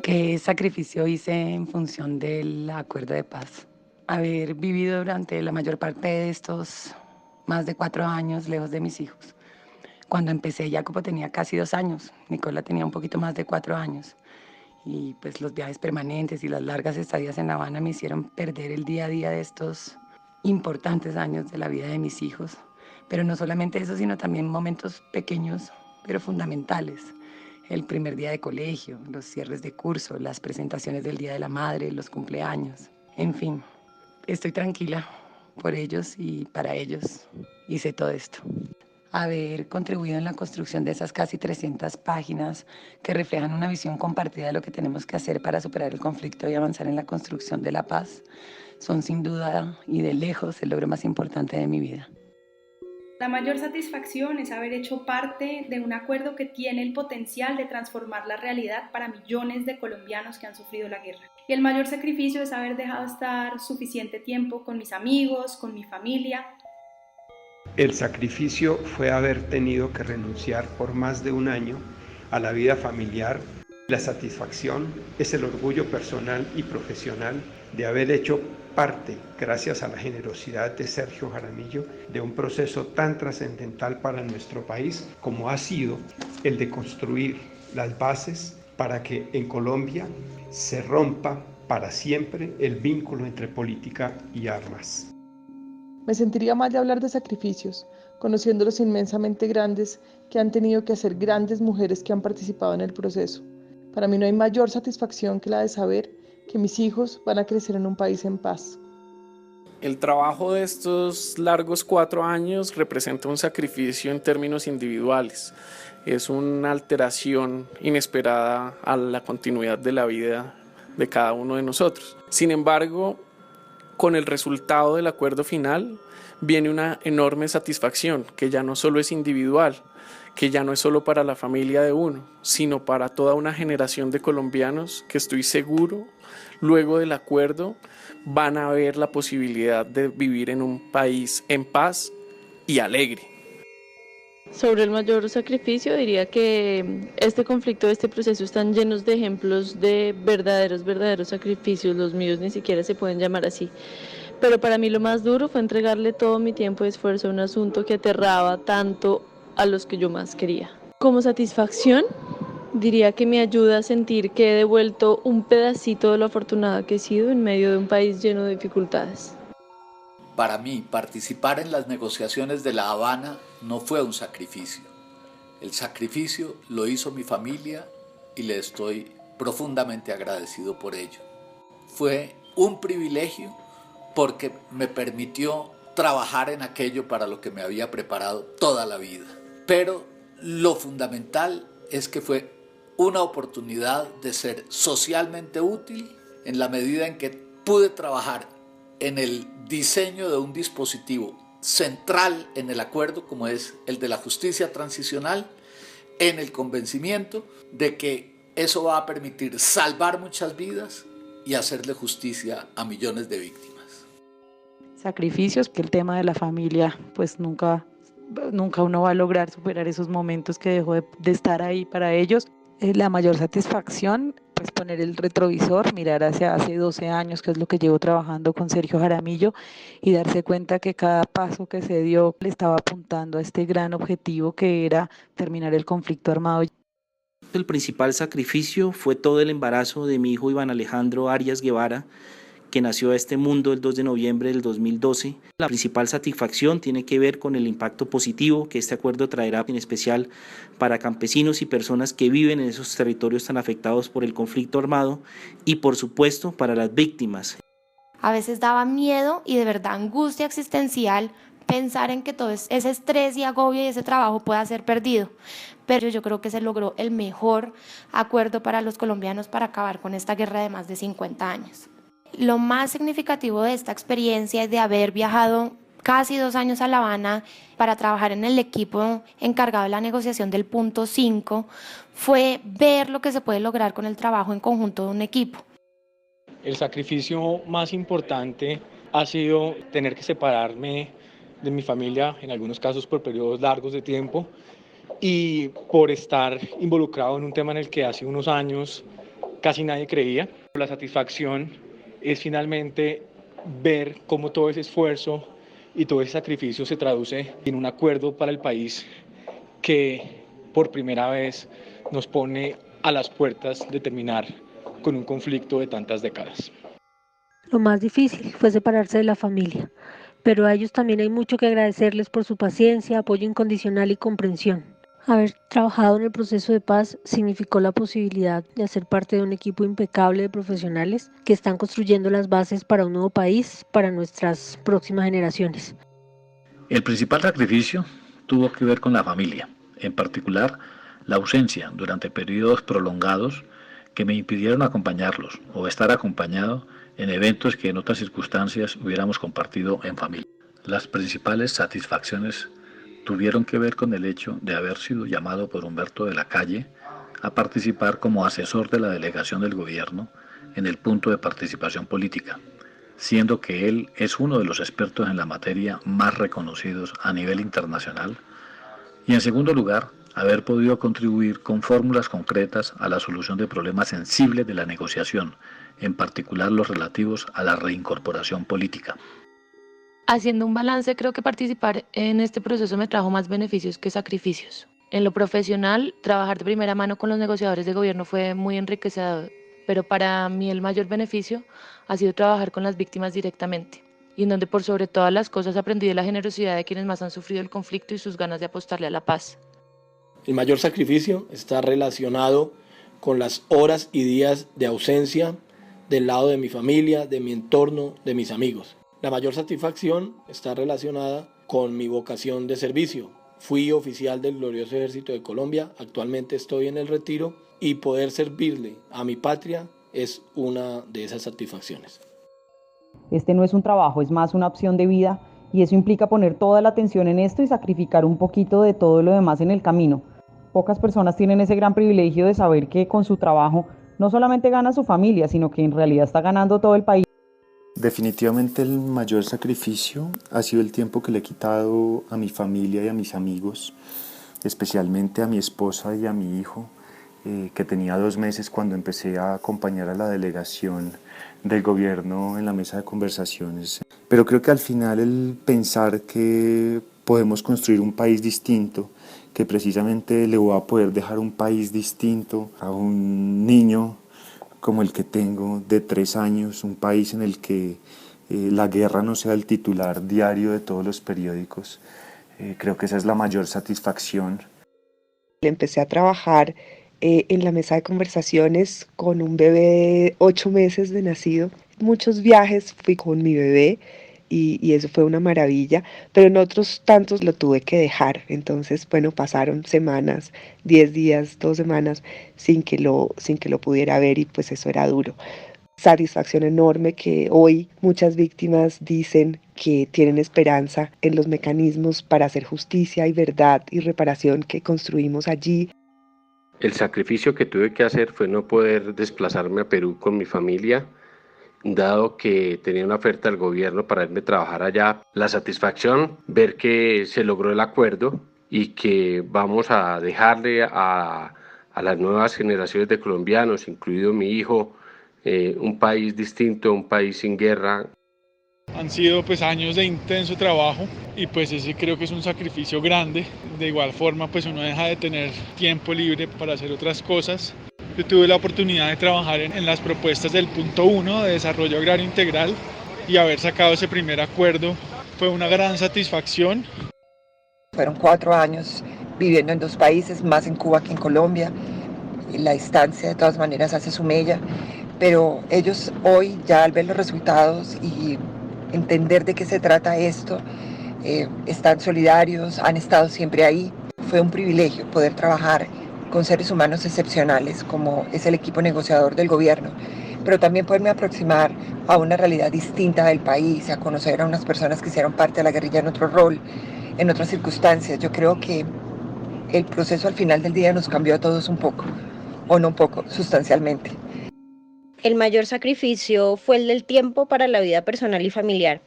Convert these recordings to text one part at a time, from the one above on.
¿Qué sacrificio hice en función del acuerdo de paz? Haber vivido durante la mayor parte de estos más de 4 años lejos de mis hijos. Cuando empecé, Jacopo tenía casi 2 años, Nicola tenía un poquito más de 4 años. Y pues los viajes permanentes y las largas estadías en La Habana me hicieron perder el día a día de estos importantes años de la vida de mis hijos. Pero no solamente eso, sino también momentos pequeños, pero fundamentales. El primer día de colegio, los cierres de curso, las presentaciones del Día de la Madre, los cumpleaños. En fin, estoy tranquila por ellos y para ellos hice todo esto. Haber contribuido en la construcción de esas casi 300 páginas que reflejan una visión compartida de lo que tenemos que hacer para superar el conflicto y avanzar en la construcción de la paz, son sin duda y de lejos el logro más importante de mi vida. La mayor satisfacción es haber hecho parte de un acuerdo que tiene el potencial de transformar la realidad para millones de colombianos que han sufrido la guerra. Y el mayor sacrificio es haber dejado estar suficiente tiempo con mis amigos, con mi familia. El sacrificio fue haber tenido que renunciar por más de un año a la vida familiar. La satisfacción es el orgullo personal y profesional de haber hecho parte, gracias a la generosidad de Sergio Jaramillo, de un proceso tan trascendental para nuestro país como ha sido el de construir las bases para que en Colombia se rompa para siempre el vínculo entre política y armas. Me sentiría mal de hablar de sacrificios, conociendo los inmensamente grandes que han tenido que hacer grandes mujeres que han participado en el proceso. Para mí no hay mayor satisfacción que la de saber que mis hijos van a crecer en un país en paz. El trabajo de estos largos 4 años representa un sacrificio en términos individuales. Es una alteración inesperada a la continuidad de la vida de cada uno de nosotros. Sin embargo, con el resultado del acuerdo final viene una enorme satisfacción que ya no solo es individual, que ya no es solo para la familia de uno, sino para toda una generación de colombianos que estoy seguro, luego del acuerdo, van a ver la posibilidad de vivir en un país en paz y alegre. Sobre el mayor sacrificio, diría que este conflicto, este proceso están llenos de ejemplos de verdaderos sacrificios. Los míos ni siquiera se pueden llamar así. Pero para mí lo más duro fue entregarle todo mi tiempo y esfuerzo a un asunto que aterraba tanto a los que yo más quería. Como satisfacción, diría que me ayuda a sentir que he devuelto un pedacito de lo afortunada que he sido en medio de un país lleno de dificultades. Para mí, participar en las negociaciones de La Habana no fue un sacrificio. El sacrificio lo hizo mi familia y le estoy profundamente agradecido por ello. Fue un privilegio porque me permitió trabajar en aquello para lo que me había preparado toda la vida. Pero lo fundamental es que fue una oportunidad de ser socialmente útil en la medida en que pude trabajar en el diseño de un dispositivo central en el acuerdo, como es el de la justicia transicional, en el convencimiento de que eso va a permitir salvar muchas vidas y hacerle justicia a millones de víctimas. Sacrificios, que el tema de la familia, pues nunca uno va a lograr superar esos momentos que dejó de estar ahí para ellos. La mayor satisfacción, pues poner el retrovisor, mirar hacia hace 12 años, que es lo que llevo trabajando con Sergio Jaramillo, y darse cuenta que cada paso que se dio le estaba apuntando a este gran objetivo que era terminar el conflicto armado. El principal sacrificio fue todo el embarazo de mi hijo Iván Alejandro Arias Guevara, que nació a este mundo el 2 de noviembre del 2012. La principal satisfacción tiene que ver con el impacto positivo que este acuerdo traerá, en especial para campesinos y personas que viven en esos territorios tan afectados por el conflicto armado y, por supuesto, para las víctimas. A veces daba miedo y de verdad angustia existencial pensar en que todo ese estrés y agobio y ese trabajo pueda ser perdido. Pero yo creo que se logró el mejor acuerdo para los colombianos para acabar con esta guerra de más de 50 años. Lo más significativo de esta experiencia es de haber viajado casi 2 años a La Habana para trabajar en el equipo encargado de la negociación del punto 5, fue ver lo que se puede lograr con el trabajo en conjunto de un equipo. El sacrificio más importante ha sido tener que separarme de mi familia, en algunos casos por periodos largos de tiempo, y por estar involucrado en un tema en el que hace unos años casi nadie creía. La satisfacción es finalmente ver cómo todo ese esfuerzo y todo ese sacrificio se traduce en un acuerdo para el país que por primera vez nos pone a las puertas de terminar con un conflicto de tantas décadas. Lo más difícil fue separarse de la familia, pero a ellos también hay mucho que agradecerles por su paciencia, apoyo incondicional y comprensión. Haber trabajado en el proceso de paz significó la posibilidad de hacer parte de un equipo impecable de profesionales que están construyendo las bases para un nuevo país, para nuestras próximas generaciones. El principal sacrificio tuvo que ver con la familia, en particular la ausencia durante periodos prolongados que me impidieron acompañarlos o estar acompañado en eventos que en otras circunstancias hubiéramos compartido en familia. Las principales satisfacciones tuvieron que ver con el hecho de haber sido llamado por Humberto de la Calle a participar como asesor de la delegación del gobierno en el punto de participación política, siendo que él es uno de los expertos en la materia más reconocidos a nivel internacional, y en segundo lugar, haber podido contribuir con fórmulas concretas a la solución de problemas sensibles de la negociación, en particular los relativos a la reincorporación política. Haciendo un balance, creo que participar en este proceso me trajo más beneficios que sacrificios. En lo profesional, trabajar de primera mano con los negociadores de gobierno fue muy enriquecedor, pero para mí el mayor beneficio ha sido trabajar con las víctimas directamente, y en donde por sobre todas las cosas aprendí de la generosidad de quienes más han sufrido el conflicto y sus ganas de apostarle a la paz. El mayor sacrificio está relacionado con las horas y días de ausencia del lado de mi familia, de mi entorno, de mis amigos. La mayor satisfacción está relacionada con mi vocación de servicio. Fui oficial del glorioso Ejército de Colombia, actualmente estoy en el retiro y poder servirle a mi patria es una de esas satisfacciones. Este no es un trabajo, es más una opción de vida y eso implica poner toda la atención en esto y sacrificar un poquito de todo lo demás en el camino. Pocas personas tienen ese gran privilegio de saber que con su trabajo no solamente gana su familia, sino que en realidad está ganando todo el país. Definitivamente el mayor sacrificio ha sido el tiempo que le he quitado a mi familia y a mis amigos, especialmente a mi esposa y a mi hijo, que tenía 2 meses cuando empecé a acompañar a la delegación del gobierno en la mesa de conversaciones. Pero creo que al final el pensar que podemos construir un país distinto, que precisamente le voy a poder dejar un país distinto a un niño como el que tengo de 3 años, un país en el que la guerra no sea el titular diario de todos los periódicos. Creo que esa es la mayor satisfacción. Empecé a trabajar en la mesa de conversaciones con un bebé de 8 meses de nacido. Muchos viajes fui con mi bebé y eso fue una maravilla, pero en otros tantos lo tuve que dejar. Entonces, bueno, pasaron semanas, 10 días, 2 semanas sin que lo pudiera ver y pues eso era duro. Satisfacción enorme que hoy muchas víctimas dicen que tienen esperanza en los mecanismos para hacer justicia y verdad y reparación que construimos allí. El sacrificio que tuve que hacer fue no poder desplazarme a Perú con mi familia, dado que tenía una oferta del gobierno para irme a trabajar allá. La satisfacción, ver que se logró el acuerdo y que vamos a dejarle a las nuevas generaciones de colombianos, incluido mi hijo, un país distinto, un país sin guerra. Han sido pues años de intenso trabajo y pues ese creo que es un sacrificio grande. De igual forma pues uno deja de tener tiempo libre para hacer otras cosas. Yo tuve la oportunidad de trabajar en las propuestas del punto 1 de desarrollo agrario integral y haber sacado ese primer acuerdo fue una gran satisfacción. Fueron 4 años viviendo en 2 países, más en Cuba que en Colombia. Y la distancia de todas maneras hace su mella, pero ellos hoy ya al ver los resultados y entender de qué se trata esto, están solidarios, han estado siempre ahí. Fue un privilegio poder trabajar con seres humanos excepcionales como es el equipo negociador del gobierno, pero también poderme aproximar a una realidad distinta del país, a conocer a unas personas que hicieron parte de la guerrilla en otro rol, en otras circunstancias. Yo creo que el proceso al final del día nos cambió a todos un poco, o no un poco, sustancialmente. El mayor sacrificio fue el del tiempo para la vida personal y familiar.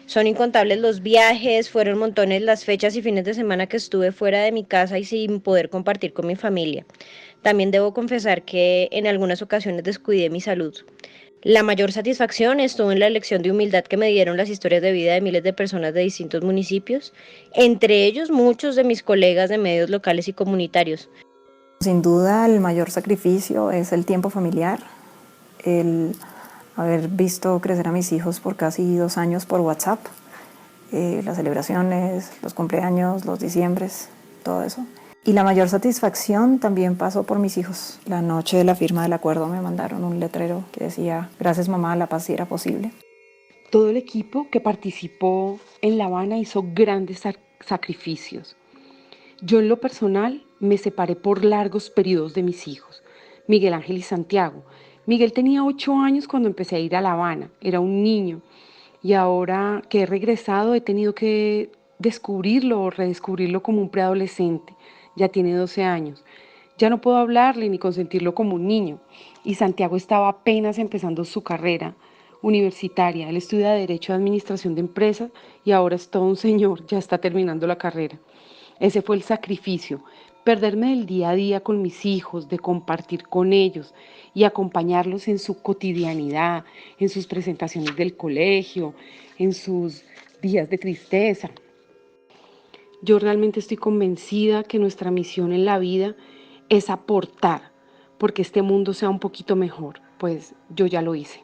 Son incontables los viajes, fueron montones las fechas y fines de semana que estuve fuera de mi casa y sin poder compartir con mi familia. También debo confesar que en algunas ocasiones descuidé mi salud. La mayor satisfacción estuvo en la lección de humildad que me dieron las historias de vida de miles de personas de distintos municipios, entre ellos muchos de mis colegas de medios locales y comunitarios. Sin duda el mayor sacrificio es el tiempo familiar, el haber visto crecer a mis hijos por casi 2 años por WhatsApp, las celebraciones, los cumpleaños, los diciembres, todo eso. Y la mayor satisfacción también pasó por mis hijos. La noche de la firma del acuerdo me mandaron un letrero que decía: gracias mamá, la paz sí era posible. Todo el equipo que participó en La Habana hizo grandes sacrificios. Yo en lo personal me separé por largos periodos de mis hijos, Miguel Ángel y Santiago. Miguel tenía 8 años cuando empecé a ir a La Habana, era un niño, y ahora que he regresado he tenido que descubrirlo o redescubrirlo como un preadolescente. Ya tiene 12 años. Ya no puedo hablarle ni consentirlo como un niño. Y Santiago estaba apenas empezando su carrera universitaria. Él estudia Derecho de Administración de Empresas y ahora es todo un señor, ya está terminando la carrera. Ese fue el sacrificio, perderme del día a día con mis hijos, de compartir con ellos y acompañarlos en su cotidianidad, en sus presentaciones del colegio, en sus días de tristeza. Yo realmente estoy convencida que nuestra misión en la vida es aportar, porque este mundo sea un poquito mejor, pues yo ya lo hice.